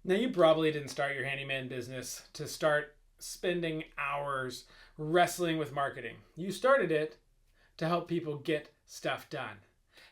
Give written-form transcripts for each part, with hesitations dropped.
Now, you probably didn't start your handyman business to start spending hours wrestling with marketing. You started it to help people get stuff done.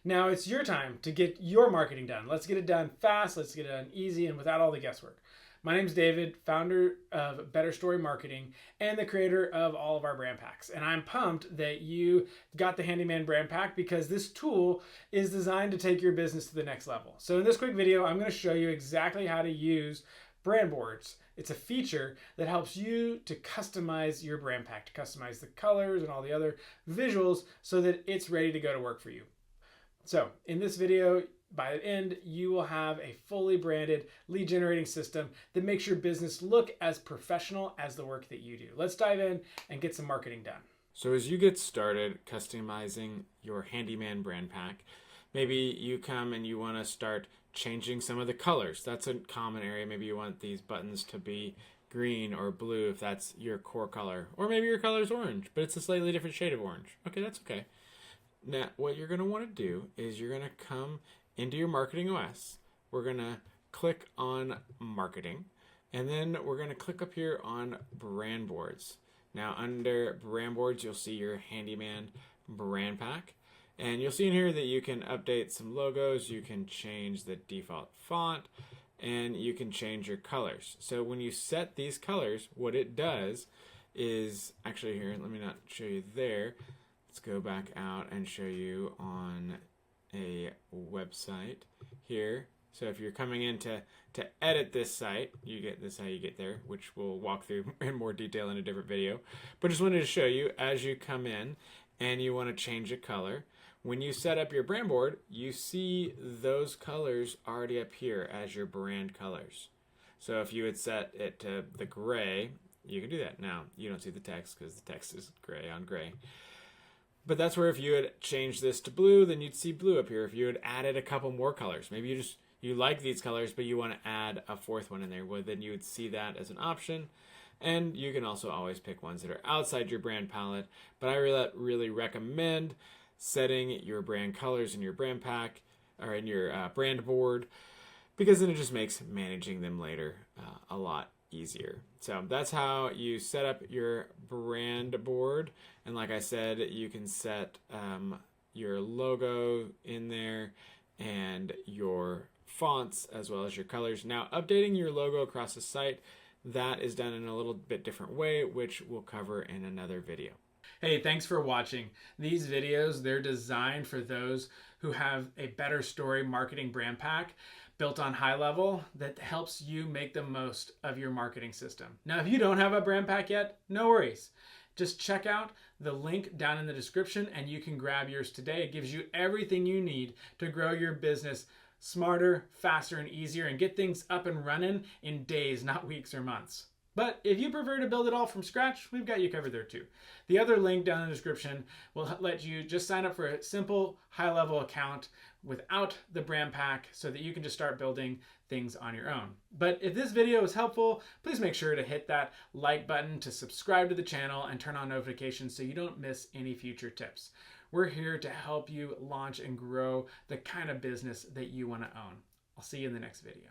Now it's your time to get your marketing done. Let's get it done fast, let's get it done easy and without all the guesswork. My name is David, founder of Better Story Marketing and the creator of all of our brand packs. And I'm pumped that you got the Handyman brand pack because this tool is designed to take your business to the next level. So in this quick video, I'm going to show you exactly how to use brand boards. It's a feature that helps you to customize your brand pack, to customize the colors and all the other visuals so that it's ready to go to work for you. So in this video, by the end, you will have a fully branded lead generating system that makes your business look as professional as the work that you do. Let's dive in and get some marketing done. So as you get started customizing your Handyman brand pack, maybe you come and you want to start changing some of the colors. That's a common area. Maybe you want these buttons to be green or blue if that's your core color. Or maybe your color is orange, but it's a slightly different shade of orange. Okay, that's okay. Now, what you're going to want to do is you're going to come into your marketing OS. We're going to click on marketing, and then we're going to click up here on brand boards. Now, under brand boards, you'll see your Handyman brand pack. And you'll see in here that you can update some logos, you can change the default font, and you can change your colors. So when you set these colors, what it does is, actually here, let me not show you there. Let's go back out and show you on a website here. So if you're coming in to edit this site, this is how you get there, which we'll walk through in more detail in a different video. But just wanted to show you as you come in and you want to change a color. When you set up your brand board, you see those colors already up here as your brand colors. So if you had set it to the gray, you can do that. Now, you don't see the text because the text is gray on gray. But that's where if you had changed this to blue, then you'd see blue up here. If you had added a couple more colors, maybe you like these colors, but you want to add a fourth one in there, well, then you would see that as an option. And you can also always pick ones that are outside your brand palette. But I really recommend setting your brand colors in your brand pack or in your brand board, because then it just makes managing them later a lot easier. So that's how you set up your brand board. And like I said, you can set your logo in there and your fonts as well as your colors. Now, updating your logo across the site, that is done in a little bit different way, which we'll cover in another video. Hey, thanks for watching. These videos, they're designed for those who have a better story marketing brand pack built on high level that helps you make the most of your marketing system. Now, if you don't have a brand pack yet, no worries. Just check out the link down in the description and you can grab yours today. It gives you everything you need to grow your business smarter, faster, and easier and get things up and running in days, not weeks or months. But if you prefer to build it all from scratch, we've got you covered there too. The other link down in the description will let you just sign up for a simple high-level account without the brand pack so that you can just start building things on your own. But if this video is helpful, please make sure to hit that like button to subscribe to the channel and turn on notifications so you don't miss any future tips. We're here to help you launch and grow the kind of business that you want to own. I'll see you in the next video.